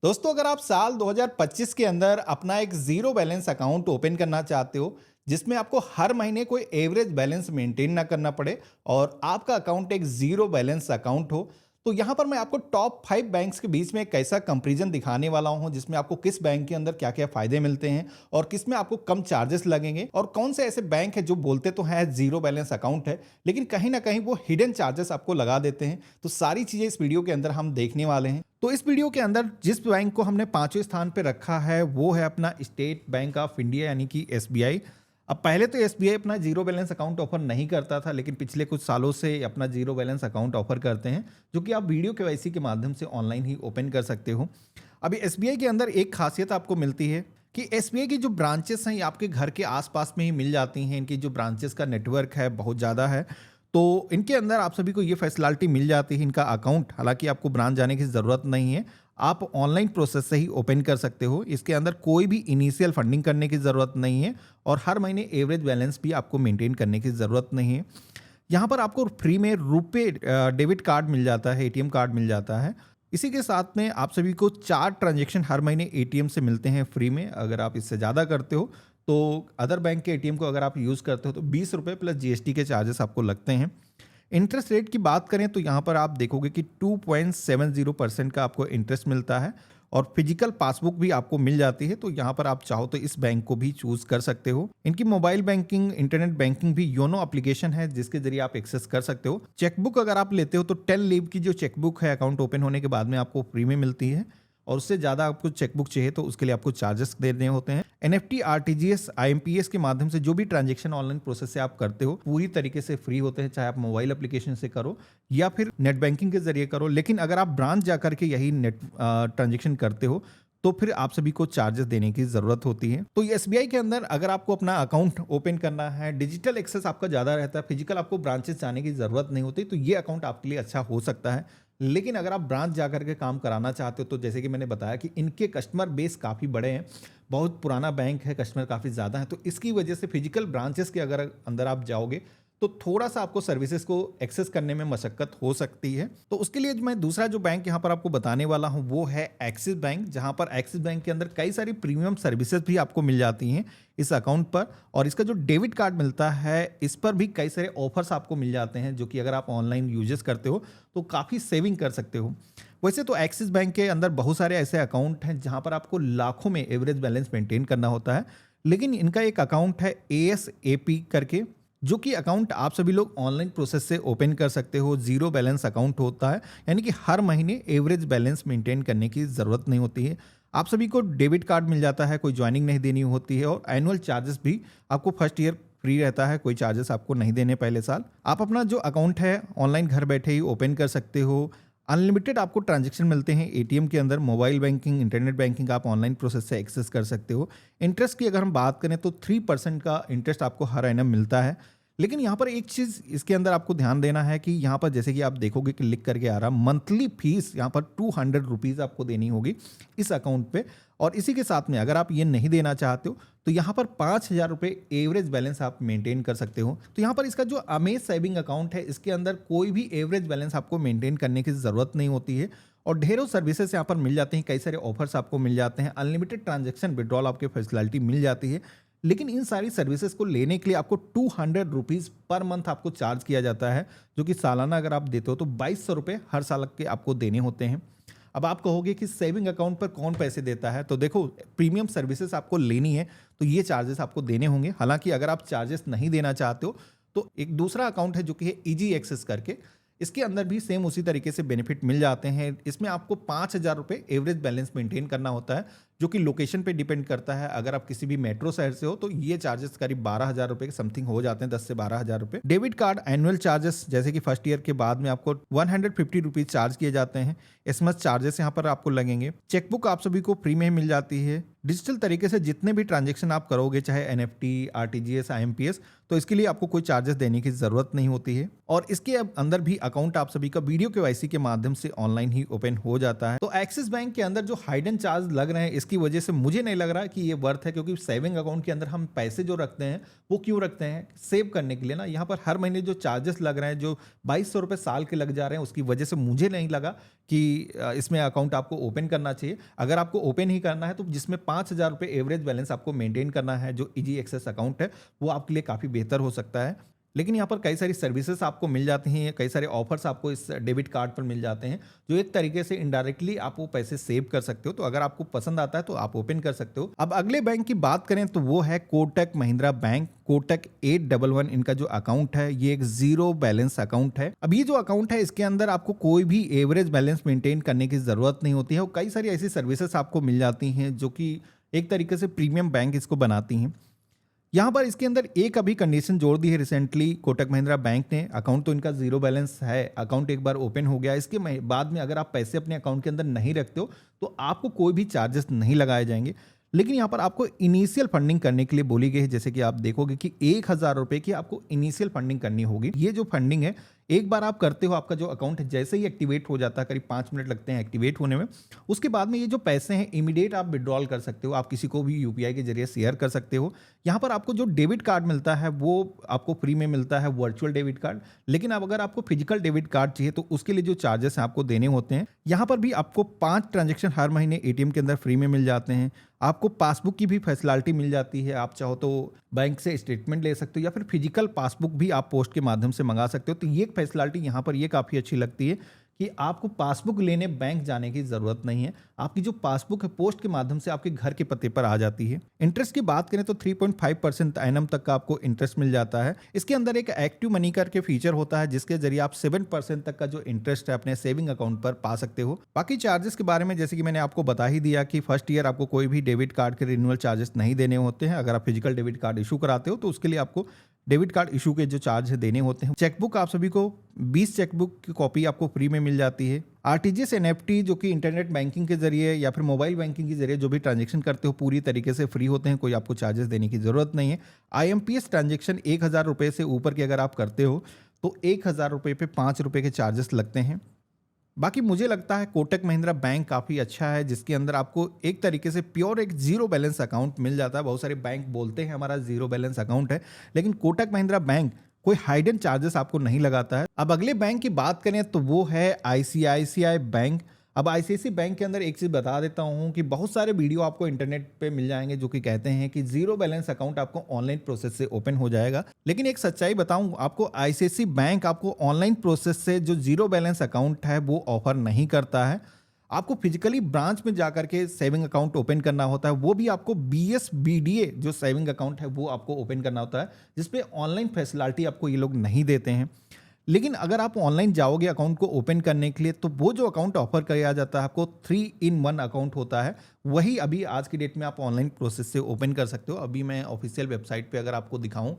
दोस्तों, अगर आप साल 2025 के अंदर अपना एक ज़ीरो बैलेंस अकाउंट ओपन करना चाहते हो, जिसमें आपको हर महीने कोई एवरेज बैलेंस मेंटेन ना करना पड़े और आपका अकाउंट एक ज़ीरो बैलेंस अकाउंट हो, तो यहाँ पर मैं आपको टॉप 5 बैंक्स के बीच में एक ऐसा कंपैरिजन दिखाने वाला हूँ, जिसमें आपको किस बैंक के अंदर क्या-क्या फ़ायदे मिलते हैं और किस में आपको कम चार्जेस लगेंगे और कौन से ऐसे बैंक हैं जो बोलते तो हैं ज़ीरो बैलेंस अकाउंट है, लेकिन कहीं न कहीं वो हिडन चार्जेस आपको लगा देते हैं। तो सारी चीज़ें इस वीडियो के अंदर हम देखने वाले हैं। तो इस वीडियो के अंदर जिस बैंक को हमने 5वें स्थान पे रखा है, वो है अपना स्टेट बैंक ऑफ इंडिया यानी कि एसबीआई। अब पहले तो एसबीआई अपना जीरो बैलेंस अकाउंट ऑफर नहीं करता था, लेकिन पिछले कुछ सालों से अपना जीरो बैलेंस अकाउंट ऑफर करते हैं, जो कि आप वीडियो केवाईसी के माध्यम से ऑनलाइन ही ओपन कर सकते हो। अभी एसबीआई के अंदर एक खासियत आपको मिलती है कि एसबीआई की जो ब्रांचेस हैं, ये आपके घर के आसपास में ही मिल जाती हैं। इनकी जो ब्रांचेस का नेटवर्क है बहुत ज़्यादा है, तो इनके अंदर आप सभी को ये फैसिलिटी मिल जाती है। इनका अकाउंट हालांकि आपको ब्रांच जाने की ज़रूरत नहीं है, आप ऑनलाइन प्रोसेस से ही ओपन कर सकते हो। इसके अंदर कोई भी इनिशियल फंडिंग करने की ज़रूरत नहीं है और हर महीने एवरेज बैलेंस भी आपको मेंटेन करने की ज़रूरत नहीं है। यहाँ पर आपको फ्री में रुपे डेबिट कार्ड मिल जाता है, एटीएम कार्ड मिल जाता है। इसी के साथ में आप सभी को 4 ट्रांजैक्शन हर महीने एटीएम से मिलते हैं फ्री में। अगर आप इससे ज़्यादा करते हो तो अदर बैंक के एटीएम को अगर आप यूज़ करते हो तो ₹20 प्लस जीएसटी के चार्जेस आपको लगते हैं। इंटरेस्ट रेट की बात करें तो यहाँ पर आप देखोगे कि 2.70% का आपको इंटरेस्ट मिलता है और फिजिकल पासबुक भी आपको मिल जाती है। तो यहाँ पर आप चाहो तो इस बैंक को भी चूज कर सकते हो। इनकी मोबाइल बैंकिंग, इंटरनेट बैंकिंग भी योनो एप्लीकेशन है, जिसके जरिए आप एक्सेस कर सकते हो। चेकबुक अगर आप लेते हो तो 10 लीव की जो चेकबुक है अकाउंट ओपन होने के बाद में आपको फ्री में मिलती है और उससे ज़्यादा आपको चेकबुक चाहिए तो उसके लिए आपको चार्जेस देने होते हैं। एनएफटी, आरटीजीएस, आईएमपीएस के माध्यम से जो भी ट्रांजैक्शन ऑनलाइन प्रोसेस से आप करते हो पूरी तरीके से फ्री होते हैं, चाहे आप मोबाइल एप्लीकेशन से करो या फिर नेट बैंकिंग के जरिए करो। लेकिन अगर आप ब्रांच जाकर के यही नेट ट्रांजैक्शन करते हो तो फिर आप सभी को चार्जेस देने की जरूरत होती है। तो एसबीआई के अंदर अगर आपको अपना अकाउंट ओपन करना है, डिजिटल एक्सेस आपका ज़्यादा रहता है, फिजिकल आपको ब्रांचेस जाने की ज़रूरत नहीं होती, तो ये अकाउंट आपके लिए अच्छा हो सकता है। लेकिन अगर आप ब्रांच जाकर के काम कराना चाहते हो तो जैसे कि मैंने बताया कि इनके कस्टमर बेस काफ़ी बड़े हैं, बहुत पुराना बैंक है, कस्टमर काफ़ी ज़्यादा है, तो इसकी वजह से फिजिकल ब्रांचेस के अगर अंदर आप जाओगे तो थोड़ा सा आपको सर्विसेज को एक्सेस करने में मशक्कत हो सकती है। तो उसके लिए मैं दूसरा जो बैंक यहाँ पर आपको बताने वाला हूँ वो है एक्सिस बैंक, जहाँ पर एक्सिस बैंक के अंदर कई सारी प्रीमियम सर्विसेज भी आपको मिल जाती हैं इस अकाउंट पर। और इसका जो डेबिट कार्ड मिलता है इस पर भी कई सारे ऑफर्स आपको मिल जाते हैं, जो कि अगर आप ऑनलाइन यूजेस करते हो तो काफ़ी सेविंग कर सकते हो। वैसे तो एक्सिस बैंक के अंदर बहुत सारे ऐसे अकाउंट हैं जहाँ पर आपको लाखों में एवरेज बैलेंस मेंटेन करना होता है, लेकिन इनका एक अकाउंट है एएसएपी करके, जो कि अकाउंट आप सभी लोग ऑनलाइन प्रोसेस से ओपन कर सकते हो। जीरो बैलेंस अकाउंट होता है, यानी कि हर महीने एवरेज बैलेंस मेंटेन करने की ज़रूरत नहीं होती है। आप सभी को डेबिट कार्ड मिल जाता है, कोई ज्वाइनिंग नहीं देनी होती है और एनुअल चार्जेस भी आपको फर्स्ट ईयर फ्री रहता है, कोई चार्जेस आपको नहीं देने पहले साल। आप अपना जो अकाउंट है ऑनलाइन घर बैठे ही ओपन कर सकते हो। अनलिमिटेड आपको ट्रांजैक्शन मिलते हैं एटीएम के अंदर। मोबाइल बैंकिंग, इंटरनेट बैंकिंग आप ऑनलाइन प्रोसेस से एक्सेस कर सकते हो। इंटरेस्ट की अगर हम बात करें तो 3% का इंटरेस्ट आपको हर एनम मिलता है। लेकिन यहाँ पर एक चीज़ इसके अंदर आपको ध्यान देना है कि यहाँ पर जैसे कि आप देखोगे कि लिख करके आ रहा मंथली फीस यहाँ पर ₹200 आपको देनी होगी इस अकाउंट पे। और इसी के साथ में अगर आप ये नहीं देना चाहते हो तो यहाँ पर ₹5000 एवरेज बैलेंस आप मेंटेन कर सकते हो। तो यहाँ पर इसका जो अमेज सेविंग अकाउंट है इसके अंदर कोई भी एवरेज बैलेंस आपको मेंटेन करने की ज़रूरत नहीं होती है और ढेरों सर्विसेज यहाँ पर मिल जाती हैं, कई सारे ऑफर्स आपको मिल जाते हैं, अनलिमिटेड ट्रांजेक्शन विड्रॉल आपके फैसिलिटी मिल जाती है। लेकिन इन सारी सर्विसेज को लेने के लिए आपको ₹200 पर मंथ आपको चार्ज किया जाता है, जो कि सालाना अगर आप देते हो तो ₹2200 हर साल के आपको देने होते हैं। अब आप कहोगे कि सेविंग अकाउंट पर कौन पैसे देता है, तो देखो प्रीमियम सर्विसेज आपको लेनी है तो ये चार्जेस आपको देने होंगे। हालांकि अगर आप चार्जेस नहीं देना चाहते हो तो एक दूसरा अकाउंट है जो कि है इजी एक्सेस करके, इसके अंदर भी सेम उसी तरीके से बेनिफिट मिल जाते हैं। इसमें आपको ₹5000 एवरेज बैलेंस मेंटेन करना होता है, जो कि लोकेशन पे डिपेंड करता है। अगर आप किसी भी मेट्रो शहर से हो तो ये चार्जेस करीब ₹12000 के समथिंग हो जाते हैं, 10 से ₹12000। डेबिट कार्ड एनुअल चार्जेस जैसे कि फर्स्ट ईयर के बाद में आपको ₹150 चार्ज किए जाते हैं। एसएमएस चार्जेस यहाँ पर आपको लगेंगे। चेकबुक आप सभी को फ्री में मिल जाती है। डिजिटल तरीके से जितने भी ट्रांजेक्शन आप करोगे, चाहे एनएफटी, आरटीजीएस, आईएमपीएस, तो इसके लिए आपको कोई चार्जेस देने की जरूरत नहीं होती है। और इसके अंदर भी अकाउंट आप सभी का वीडियो केवाईसी के माध्यम से ऑनलाइन ही ओपन हो जाता है। तो एक्सिस बैंक के अंदर जो हाइडन चार्ज लग रहे हैं जिसकी वजह से मुझे नहीं लग रहा कि ये वर्थ है, क्योंकि सेविंग अकाउंट के अंदर हम पैसे जो रखते हैं वो क्यों रखते हैं, सेव करने के लिए ना। यहाँ पर हर महीने जो चार्जेस लग रहे हैं, जो 2200 रुपये साल के लग जा रहे हैं, उसकी वजह से मुझे नहीं लगा कि इसमें अकाउंट आपको ओपन करना चाहिए। अगर आपको ओपन ही करना है तो जिसमें 5000 रुपये एवरेज बैलेंस आपको मेंटेन करना है, जो इजी एक्सेस अकाउंट है, वो आपके लिए काफ़ी बेहतर हो सकता है। लेकिन यहाँ पर कई सारी सर्विसेज आपको मिल जाती हैं, कई सारे ऑफर्स आपको इस डेबिट कार्ड पर मिल जाते हैं, जो एक तरीके से इनडायरेक्टली आप वो पैसे सेव कर सकते हो। तो अगर आपको पसंद आता है तो आप ओपन कर सकते हो। अब अगले बैंक की बात करें तो वो है कोटक महिंद्रा बैंक। कोटक 811 इनका जो अकाउंट है, ये एक जीरो बैलेंस अकाउंट है। अब ये जो अकाउंट है, इसके अंदर आपको कोई भी एवरेज बैलेंस मेंटेन करने की जरूरत नहीं होती है, और कई सारी ऐसी सर्विसेज आपको मिल जाती हैं जो कि एक तरीके से प्रीमियम बैंक इसको बनाती हैं। यहाँ पर इसके अंदर एक अभी कंडीशन जोड़ दी है रिसेंटली कोटक महिंद्रा बैंक ने। अकाउंट तो इनका जीरो बैलेंस है, अकाउंट एक बार ओपन हो गया, इसके बाद में अगर आप पैसे अपने अकाउंट के अंदर नहीं रखते हो तो आपको कोई भी चार्जेस नहीं लगाए जाएंगे। लेकिन यहाँ पर आपको इनिशियल फंडिंग करने के लिए बोली गई है, जैसे कि आप देखोगे कि 1000 रुपये की आपको इनिशियल फंडिंग करनी होगी। ये जो फंडिंग है, एक बार आप करते हो, आपका जो अकाउंट है जैसे ही एक्टिवेट हो जाता है, करीब 5 मिनट लगते हैं एक्टिवेट होने में, उसके बाद में ये जो पैसे हैं इमीडिएट आप विड्रॉल कर सकते हो, आप किसी को भी यूपीआई के जरिए शेयर कर सकते हो। यहाँ पर आपको जो डेबिट कार्ड मिलता है वो आपको फ्री में मिलता है, वर्चुअल डेबिट कार्ड। लेकिन अब अगर आपको फिजिकल डेबिट कार्ड चाहिए तो उसके लिए जो चार्जेस हैं आपको देने होते हैं। यहाँ पर भी आपको 5 ट्रांजेक्शन हर महीने एटीएम के अंदर फ्री में मिल जाते हैं। आपको पासबुक की भी फैसिलिटी मिल जाती है, आप चाहो तो बैंक से स्टेटमेंट ले सकते हो या फिर फिजिकल पासबुक भी आप पोस्ट के माध्यम से मंगा सकते हो। तो ये फैसिलिटी यहाँ पर ये काफ़ी अच्छी लगती है कि आपको पासबुक लेने बैंक जाने की ज़रूरत नहीं है, आपकी जो पासबुक है पोस्ट के माध्यम से आपके घर के पते पर आ जाती है। इंटरेस्ट की बात करें तो 3.5% एनम तक का आपको इंटरेस्ट मिल जाता है। इसके अंदर एक एक्टिव मनी करके फीचर होता है, जिसके जरिए आप 7% तक का जो इंटरेस्ट है अपने सेविंग अकाउंट पर पा सकते हो। बाकी चार्जेस के बारे में जैसे कि मैंने आपको बता ही दिया कि फर्स्ट ईयर आपको कोई भी डेबिट कार्ड के रिन्यूअल चार्जेस नहीं देने होते हैं। अगर आप फिजिकल डेबिट कार्ड इशू कराते हो तो उसके लिए आपको डेबिट कार्ड इशू के जो चार्ज है देने होते हैं। चेकबुक आप सभी को 20 चेकबुक की कॉपी आपको फ्री में मिल जाती है। आरटीजीएस एनएफटी जो कि इंटरनेट बैंकिंग के जरिए या फिर मोबाइल बैंकिंग के जरिए जो भी ट्रांजेक्शन करते हो पूरी तरीके से फ्री होते हैं, कोई आपको चार्जेस देने की जरूरत नहीं है। आईएमपीएस ट्रांजेक्शन 1000 रुपये से ऊपर की अगर आप करते हो तो 1000 रुपये पे 5 रुपये के चार्जेस लगते हैं। बाकी मुझे लगता है कोटक महिंद्रा बैंक काफ़ी अच्छा है, जिसके अंदर आपको एक तरीके से प्योर एक जीरो बैलेंस अकाउंट मिल जाता है। बहुत सारे बैंक बोलते हैं हमारा जीरो बैलेंस अकाउंट है, लेकिन कोटक महिंद्रा बैंक कोई हाइडन चार्जेस आपको नहीं लगाता है। अब अगले बैंक की बात करें तो वो है आईसीआईसीआई बैंक। अब आईसीआईसीआई बैंक के अंदर एक चीज़ बता देता हूँ कि बहुत सारे वीडियो आपको इंटरनेट पे मिल जाएंगे जो कि कहते हैं कि जीरो बैलेंस अकाउंट आपको ऑनलाइन प्रोसेस से ओपन हो जाएगा। लेकिन एक सच्चाई बताऊँ आपको, आईसीआईसीआई बैंक आपको ऑनलाइन प्रोसेस से जो जीरो बैलेंस अकाउंट है वो ऑफर नहीं करता है। आपको फिजिकली ब्रांच में जाकर के सेविंग अकाउंट ओपन करना होता है, वो भी आपको बीएसबीडीए जो सेविंग अकाउंट है वो आपको ओपन करना होता है, जिसपे ऑनलाइन फैसिलिटी आपको ये लोग नहीं देते हैं। लेकिन अगर आप ऑनलाइन जाओगे अकाउंट को ओपन करने के लिए तो वो जो अकाउंट ऑफर किया जाता है आपको 3-in-1 अकाउंट होता है, वही अभी आज की डेट में आप ऑनलाइन प्रोसेस से ओपन कर सकते हो। अभी मैं ऑफिशियल वेबसाइट पे अगर आपको दिखाऊं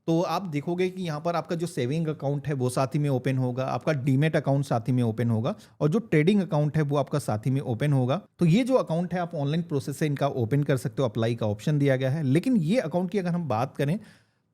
तो आप देखोगे कि यहाँ पर आपका जो सेविंग अकाउंट है वो साथ ही में ओपन होगा, आपका डीमेट अकाउंट साथ ही में ओपन होगा और जो ट्रेडिंग अकाउंट है वो आपका साथ ही में ओपन होगा। तो ये जो अकाउंट है आप ऑनलाइन प्रोसेस से इनका ओपन कर सकते हो, अप्लाई का ऑप्शन दिया गया है। लेकिन ये अकाउंट की अगर हम बात करें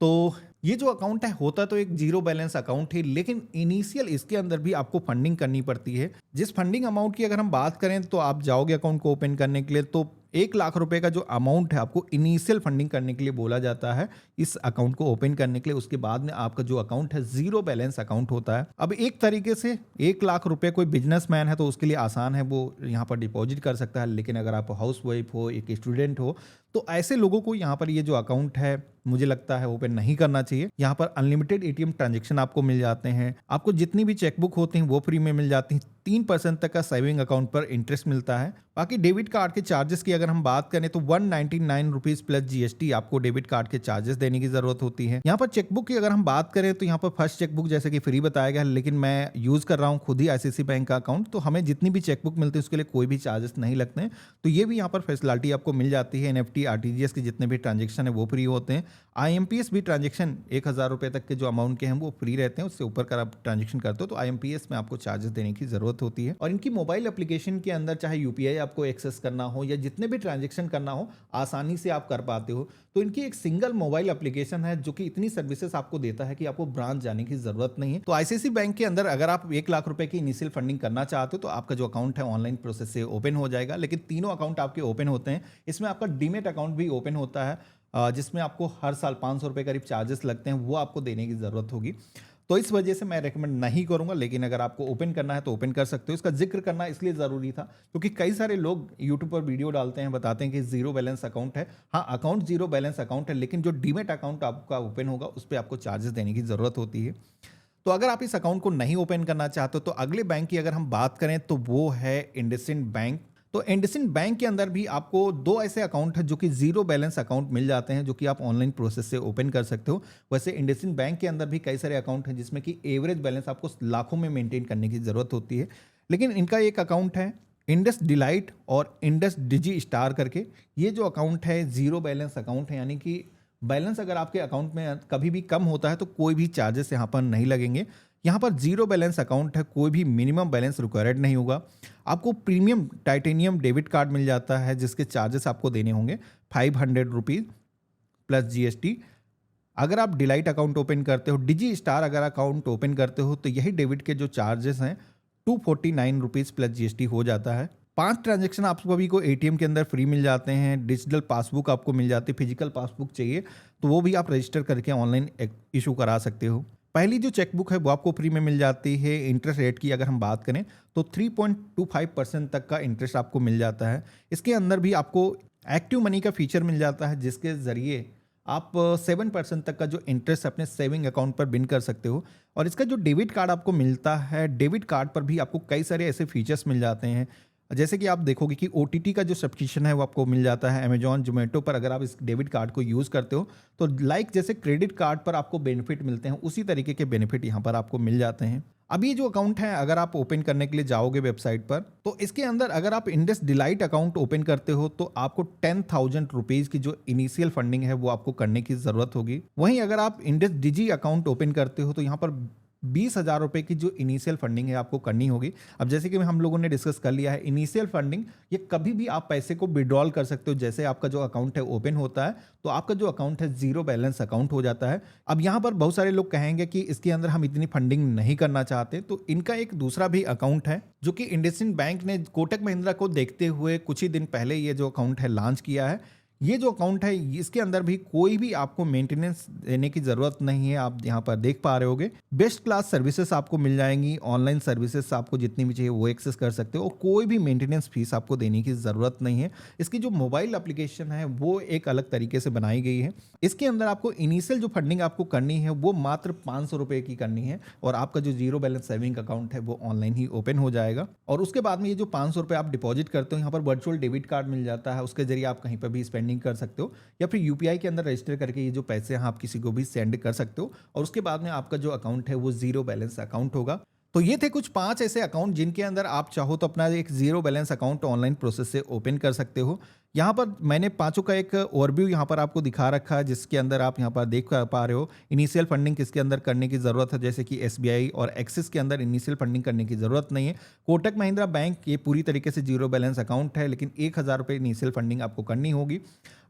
तो ये जो अकाउंट है होता तो एक जीरो बैलेंस अकाउंट है, लेकिन इनिशियल इसके अंदर भी आपको फंडिंग करनी पड़ती है। जिस फंडिंग अमाउंट की अगर हम बात करें तो आप जाओगे अकाउंट को ओपन करने के लिए तो 1 लाख रुपए का जो अमाउंट है आपको इनिशियल फंडिंग करने के लिए बोला जाता है इस अकाउंट को ओपन करने के लिए। उसके बाद में आपका जो अकाउंट है जीरो बैलेंस अकाउंट होता है। अब एक तरीके से 1 लाख रुपए कोई बिजनेसमैन है तो उसके लिए आसान है, वो यहाँ पर डिपॉजिट कर सकता है। लेकिन अगर आप हाउस वाइफ हो, एक स्टूडेंट हो, तो ऐसे लोगों को यहाँ पर ये जो अकाउंट है मुझे लगता है ओपन नहीं करना चाहिए। यहाँ पर अनलिमिटेड एटीएम ट्रांजैक्शन आपको मिल जाते हैं, आपको जितनी भी चेकबुक होती हैं वो फ्री में मिल जाती हैं, 3% तक का सेविंग अकाउंट पर इंटरेस्ट मिलता है। बाकी डेबिट कार्ड के चार्जेस की अगर हम बात करें तो 199 रुपीज प्लस जीएसटी आपको डेबिट कार्ड के चार्जेस देने की जरूरत होती है। यहाँ पर चेकबुक की अगर हम बात करें तो यहाँ पर फर्स्ट चेकबुक जैसे कि फ्री बताया गया है, लेकिन मैं यूज कर रहा हूँ खुद ही आईसीआईसीआई बैंक का अकाउंट, तो हमें जितनी भी चेकबुक मिलती है उसके लिए कोई भी चार्जेस नहीं लगते हैं। तो ये भी यहाँ पर फैसिलिटी आपको मिल जाती है। एनएफटी आरटीजीएस के जितने भी ट्रांजेक्शन है वो फ्री होते हैं। आईएमपीएस भी ट्रांजेक्शन 1000 रुपये तक के जो अमाउंट के हैं वो फ्री रहते हैं, उससे ऊपर का आप ट्रांजेक्शन करते हो तो आईएमपीएस में आपको चार्जेस देने की जरूरत ज़रूरत होती है। और इनकी मोबाइल एप्लीकेशन के अंदर चाहे यूपीआई आपको एक्सेस करना हो या जितने भी ट्रांजैक्शन करना हो आसानी से आप कर पाते हो। तो इनकी एक सिंगल मोबाइल एप्लीकेशन है जो कि इतनी सर्विसेज आपको देता है कि आपको ब्रांच जाने की ज़रूरत नहीं है। तो आईसीआईसीआई बैंक के अंदर अगर आप 1 लाख रुपए की इनिशियल फंडिंग करना चाहते हो तो आपका जो अकाउंट है ऑनलाइन प्रोसेस से ओपन हो जाएगा। लेकिन तीनों अकाउंट आपके ओपन होते हैं। इसमें आपका डीमेट अकाउंट भी ओपन होता है, जिसमें आपको हर साल 500 रुपये करीब चार्जेस लगते हैं, वो आपको देने की ज़रूरत होगी। तो इस वजह से मैं रेकमेंड नहीं करूंगा, लेकिन अगर आपको ओपन करना है तो ओपन कर सकते हो। इसका जिक्र करना इसलिए ज़रूरी था क्योंकि कई सारे लोग यूट्यूब पर वीडियो डालते हैं, बताते हैं कि जीरो बैलेंस अकाउंट है। हाँ, अकाउंट जीरो बैलेंस अकाउंट है, लेकिन जो डीमेट अकाउंट आपका ओपन होगा उस पर आपको चार्जेस देने की ज़रूरत होती है। तो अगर आप इस अकाउंट को नहीं ओपन करना चाहते हो तो अगले बैंक की अगर हम बात करें तो वो है इंडसइंड बैंक। तो इंडसइंड बैंक के अंदर भी आपको दो ऐसे अकाउंट हैं जो कि जीरो बैलेंस अकाउंट मिल जाते हैं, जो कि आप ऑनलाइन प्रोसेस से ओपन कर सकते हो। वैसे इंडसइंड बैंक के अंदर भी कई सारे अकाउंट हैं जिसमें कि एवरेज बैलेंस आपको लाखों में मेंटेन करने की ज़रूरत होती है, लेकिन इनका एक अकाउंट है इंडस डिलाइट और इंडस डिजी स्टार करके। ये जो अकाउंट है जीरो बैलेंस अकाउंट है, यानी कि बैलेंस अगर आपके अकाउंट में कभी भी कम होता है तो कोई भी चार्जेस यहाँ पर नहीं लगेंगे। यहाँ पर जीरो बैलेंस अकाउंट है, कोई भी मिनिमम बैलेंस रिक्वायर्ड नहीं होगा। आपको प्रीमियम टाइटेनियम डेबिट कार्ड मिल जाता है जिसके चार्जेस आपको देने होंगे 500 रुपीज़ प्लस जीएसटी। अगर आप डिलाइट अकाउंट ओपन करते हो, डिजी स्टार अगर अकाउंट ओपन करते हो तो यही डेबिट के जो चार्जेस हैं 249 रुपीज़ प्लस जीएसटी हो जाता है। 5 ट्रांजेक्शन आप सभी को एटीएम के अंदर फ्री मिल जाते हैं। डिजिटल पासबुक आपको मिल जाती है। फिजिकल पासबुक चाहिए तो वो भी आप रजिस्टर करके ऑनलाइन इशू करा सकते हो। पहली जो चेकबुक है वो आपको फ्री में मिल जाती है। इंटरेस्ट रेट की अगर हम बात करें तो 3.25% तक का इंटरेस्ट आपको मिल जाता है। इसके अंदर भी आपको एक्टिव मनी का फीचर मिल जाता है जिसके ज़रिए आप 7% तक का जो इंटरेस्ट अपने सेविंग अकाउंट पर बिन कर सकते हो। और इसका जो डेबिट कार्ड आपको मिलता है, डेबिट कार्ड पर भी आपको कई सारे ऐसे फीचर्स मिल जाते हैं, जैसे कि आप देखोगे कि OTT का जो सब्सक्रिप्शन है वो आपको मिल जाता है अमेजॉन जोमेटो पर। अगर आप इस डेबिट कार्ड को यूज़ करते हो तो लाइक जैसे क्रेडिट कार्ड पर आपको बेनिफिट मिलते हैं, उसी तरीके के बेनिफिट यहाँ पर आपको मिल जाते हैं। अब ये जो अकाउंट है अगर आप ओपन करने के लिए जाओगे वेबसाइट पर तो इसके अंदर अगर आप इंडस डिलाइट अकाउंट ओपन करते हो तो आपको 10,000 रुपीज़ की जो इनिशियल फंडिंग है वो आपको करने की ज़रूरत होगी। वहीं अगर आप इंडस डिजी अकाउंट ओपन करते हो तो यहाँ पर 20,000 रुपये की जो इनिशियल फंडिंग है आपको करनी होगी। अब जैसे कि हम लोगों ने डिस्कस कर लिया है, इनिशियल फंडिंग ये कभी भी आप पैसे को विड्रॉल कर सकते हो। जैसे आपका जो अकाउंट है ओपन होता है तो आपका जो अकाउंट है जीरो बैलेंस अकाउंट हो जाता है। अब यहाँ पर बहुत सारे लोग कहेंगे कि इसके अंदर हम इतनी फंडिंग नहीं करना चाहते, तो इनका एक दूसरा भी अकाउंट है जो कि इंडसइंड बैंक ने कोटक महिंद्रा को देखते हुए कुछ ही दिन पहले ये जो अकाउंट है लॉन्च किया है। ये जो अकाउंट है इसके अंदर भी कोई भी आपको मेंटेनेंस देने की ज़रूरत नहीं है। आप यहाँ पर देख पा रहे होगे बेस्ट क्लास सर्विसेज आपको मिल जाएंगी। ऑनलाइन सर्विसेज आपको जितनी भी चाहिए वो एक्सेस कर सकते हो और कोई भी मेंटेनेंस फीस आपको देने की ज़रूरत नहीं है। इसकी जो मोबाइल एप्लीकेशन है वो एक अलग तरीके से बनाई गई है। इसके अंदर आपको इनिशियल जो फंडिंग आपको करनी है वो मात्र 500 रुपये की करनी है और आपका जो जीरो बैलेंस सेविंग अकाउंट है वो ऑनलाइन ही ओपन हो जाएगा। और उसके बाद में ये जो 500 रुपये आप डिपॉजिट करते हो यहाँ पर वर्चुअल डेबिट कार्ड मिल जाता है, उसके जरिए आप कहीं पर भी स्पेंडिंग कर सकते हो या फिर यूपीआई के अंदर रजिस्टर करके ये जो पैसे हैं आप किसी को भी सेंड कर सकते हो और उसके बाद में आपका जो अकाउंट है वो जीरो बैलेंस अकाउंट होगा। तो ये थे कुछ 5 ऐसे अकाउंट जिनके अंदर आप चाहो तो अपना एक zero balance account online process से ओपन कर सकते हो। यहाँ पर मैंने 5 का एक ओवरव्यू यहाँ पर आपको दिखा रखा है जिसके अंदर आप यहाँ पर देख पा रहे हो इनिशियल फंडिंग किसके अंदर करने की ज़रूरत है। जैसे कि एसबीआई और एक्सिस के अंदर इनिशियल फंडिंग करने की ज़रूरत नहीं है। कोटक महिंद्रा बैंक ये पूरी तरीके से जीरो बैलेंस अकाउंट है, लेकिन 1,000 रुपये इनिशियल फंडिंग आपको करनी होगी।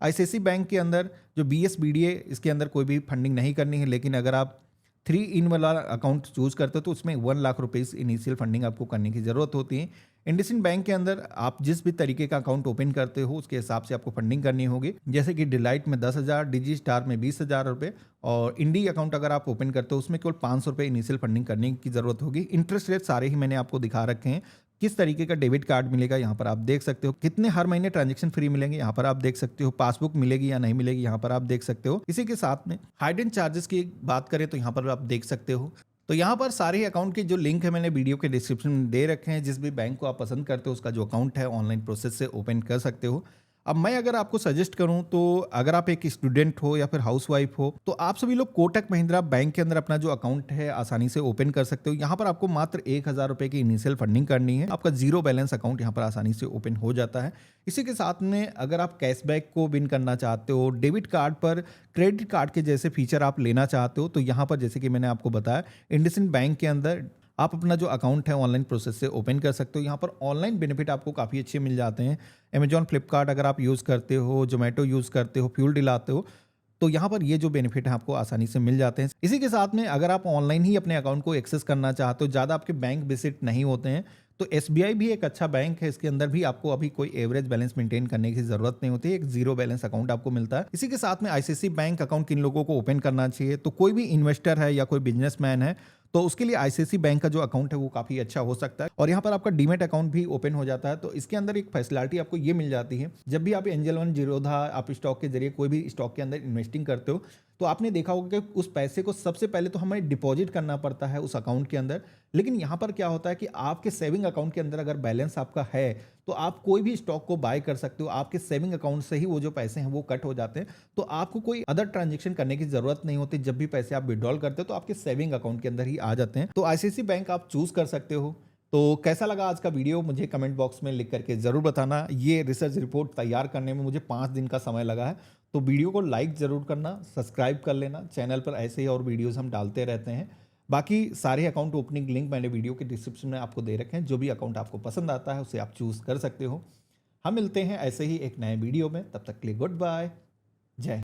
आईसीआईसीआई बैंक के अंदर जो BSBDA इसके अंदर कोई भी फंडिंग नहीं करनी है, लेकिन अगर आप 3 इन वाला अकाउंट चूज करते हो तो उसमें 1 लाख रुपीज़ इनिशियल फंडिंग आपको करने की ज़रूरत होती है। इंडसइंड बैंक के अंदर आप जिस भी तरीके का अकाउंट ओपन करते हो उसके हिसाब से आपको फंडिंग करनी होगी। जैसे कि डिलाइट में 10,000, डिजी स्टार में 20,000 रुपये और इंडी अकाउंट अगर आप ओपन करते हो उसमें केवल 500 रुपये इनिशियल फंडिंग करने की ज़रूरत होगी। इंटरेस्ट रेट सारे ही मैंने आपको दिखा रखे हैं। किस तरीके का डेबिट कार्ड मिलेगा यहाँ पर आप देख सकते हो। कितने हर महीने ट्रांजैक्शन फ्री मिलेंगे यहाँ पर आप देख सकते हो। पासबुक मिलेगी या नहीं मिलेगी यहाँ पर आप देख सकते हो। इसी के साथ में हाइडन चार्जेस की बात करें तो यहाँ पर आप देख सकते हो। तो यहाँ पर सारे अकाउंट के जो लिंक है मैंने वीडियो के डिस्क्रिप्शन में दे रखे हैं। जिस भी बैंक को आप पसंद करते हो उसका जो अकाउंट है ऑनलाइन प्रोसेस से ओपन कर सकते हो। अब मैं अगर आपको सजेस्ट करूं तो अगर आप एक स्टूडेंट हो या फिर हाउसवाइफ हो तो आप सभी लोग कोटक महिंद्रा बैंक के अंदर अपना जो अकाउंट है आसानी से ओपन कर सकते हो। यहाँ पर आपको मात्र 1,000 रुपये की इनिशियल फंडिंग करनी है। आपका जीरो बैलेंस अकाउंट यहाँ पर आसानी से ओपन हो जाता है। इसी के साथ में अगर आप कैशबैक को विन करना चाहते हो, डेबिट कार्ड पर क्रेडिट कार्ड के जैसे फीचर आप लेना चाहते हो तो यहाँ पर जैसे कि मैंने आपको बताया इंडसइंड बैंक के अंदर आप अपना जो अकाउंट है ऑनलाइन प्रोसेस से ओपन कर सकते हो। यहाँ पर ऑनलाइन बेनिफिट आपको काफ़ी अच्छे मिल जाते हैं। अमेजॉन, फ्लिपकार्ट अगर आप यूज़ करते हो, ज़ोमैटो यूज़ करते हो, फ्यूल दिलाते हो, तो यहाँ पर ये जो बेनिफिट है आपको आसानी से मिल जाते हैं। इसी के साथ में अगर आप ऑनलाइन ही अपने अकाउंट को एक्सेस करना चाहते हो, ज़्यादा आपके बैंक विजिट नहीं होते हैं, तो एसबीआई भी एक अच्छा बैंक है। इसके अंदर भी आपको अभी कोई एवरेज बैलेंस मेंटेन करने की ज़रूरत नहीं होती है, एक ज़ीरो बैलेंस अकाउंट आपको मिलता है। इसी के साथ में आईसीआईसीआई बैंक अकाउंट किन लोगों को ओपन करना चाहिए, तो कोई भी इन्वेस्टर है या कोई बिजनेसमैन है, तो उसके लिए आईसीआईसीआई बैंक का जो अकाउंट है वो काफ़ी अच्छा हो सकता है। और यहाँ पर आपका डीमेट अकाउंट भी ओपन हो जाता है। तो इसके अंदर एक फैसिलिटी आपको ये मिल जाती है, जब भी आप एंजल वन, जीरोधा, आप स्टॉक के जरिए कोई भी स्टॉक के अंदर इन्वेस्टिंग करते हो, तो आपने देखा होगा कि उस पैसे को सबसे पहले तो हमें डिपॉजिट करना पड़ता है उस अकाउंट के अंदर। लेकिन यहाँ पर क्या होता है कि आपके सेविंग अकाउंट के अंदर अगर बैलेंस आपका है, तो आप कोई भी स्टॉक को बाय कर सकते हो। आपके सेविंग अकाउंट से ही वो जो पैसे हैं वो कट हो जाते हैं। तो आपको कोई अदर ट्रांजेक्शन करने की जरूरत नहीं होती। जब भी पैसे आप विड्रॉल करते हो तो आपके सेविंग अकाउंट के अंदर ही आ जाते हैं। तो आईसीआईसीआई बैंक आप चूज कर सकते हो। तो कैसा लगा आज का वीडियो, मुझे कमेंट बॉक्स में लिख करके ज़रूर बताना। ये रिसर्च रिपोर्ट तैयार करने में मुझे 5 दिन का समय लगा है। तो वीडियो को लाइक ज़रूर करना, सब्सक्राइब कर लेना। चैनल पर ऐसे ही और वीडियोस हम डालते रहते हैं। बाकी सारे अकाउंट ओपनिंग लिंक मैंने वीडियो के डिस्क्रिप्शन में आपको दे रखे हैं। जो भी अकाउंट आपको पसंद आता है उसे आप चूज़ कर सकते हो। हम मिलते हैं ऐसे ही एक नए वीडियो में, तब तक के लिए गुड बाय, जय हिंद।